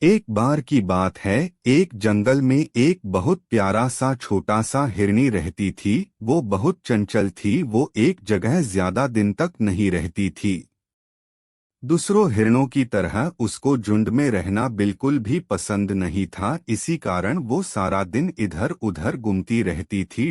एक बार की बात है। एक जंगल में एक बहुत प्यारा सा छोटा सा हिरनी रहती थी। वो बहुत चंचल थी। वो एक जगह ज्यादा दिन तक नहीं रहती थी। दूसरों हिरणों की तरह उसको झुंड में रहना बिल्कुल भी पसंद नहीं था। इसी कारण वो सारा दिन इधर उधर घूमती रहती थी।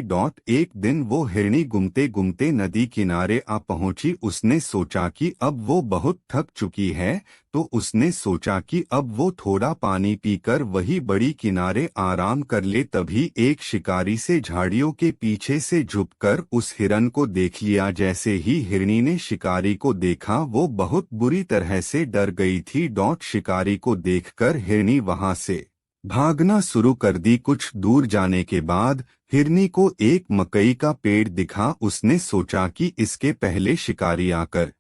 एक दिन वो हिरनी घूमते घूमते नदी किनारे आ पहुंची। उसने सोचा कि अब वो बहुत थक चुकी है, तो उसने सोचा कि अब वो थोड़ा पानी पीकर वही बड़ी किनारे आराम कर ले। तभी एक शिकारी से झाड़ियों के पीछे से झुककर उस हिरन को देख लिया। जैसे ही हिरनी ने शिकारी को देखा, वो बहुत बुरी तरह से डर गई थी। शिकारी को देखकर हिरनी वहां से भागना शुरू कर दी। कुछ दूर जाने के बाद हिरनी को एक मकई का पेड़ दिखा। उसने सोचा कि इसके पहले शिकारी आकर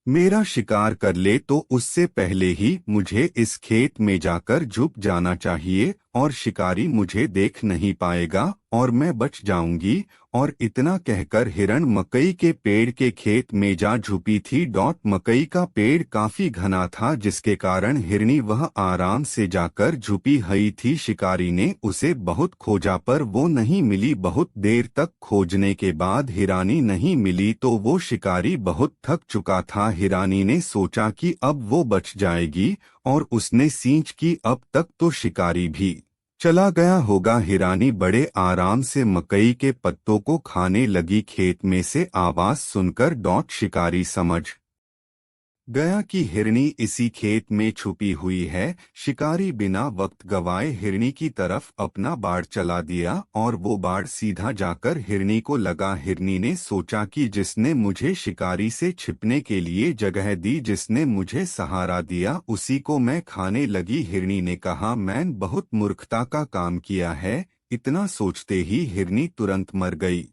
मेरा शिकार कर ले, तो उससे पहले ही मुझे इस खेत में जाकर छुप जाना चाहिए और शिकारी मुझे देख नहीं पाएगा और मैं बच जाऊंगी। और इतना कहकर हिरण मकई के पेड़ के खेत में जा छुपी थी। मकई का पेड़ काफी घना था, जिसके कारण हिरनी वह आराम से जाकर छुपी हुई थी। शिकारी ने उसे बहुत खोजा पर वो नहीं मिली। बहुत देर तक खोजने के बाद हिरानी नहीं मिली, तो वो शिकारी बहुत थक चुका था। हिरानी ने सोचा कि अब वो बच जाएगी और उसने सींच की अब तक तो शिकारी भी चला गया होगा। हिरानी बड़े आराम से मकई के पत्तों को खाने लगी। खेत में से आवाज सुनकर शिकारी समझ गया कि हिरनी इसी खेत में छुपी हुई है। शिकारी बिना वक्त गवाए हिरनी की तरफ अपना बाड़ चला दिया और वो बाड़ सीधा जाकर हिरनी को लगा। हिरनी ने सोचा कि जिसने मुझे शिकारी से छिपने के लिए जगह दी, जिसने मुझे सहारा दिया, उसी को मैं खाने लगी। हिरनी ने कहा, मैंने बहुत मूर्खता का काम किया है। इतना सोचते ही हिरनी तुरंत मर गई।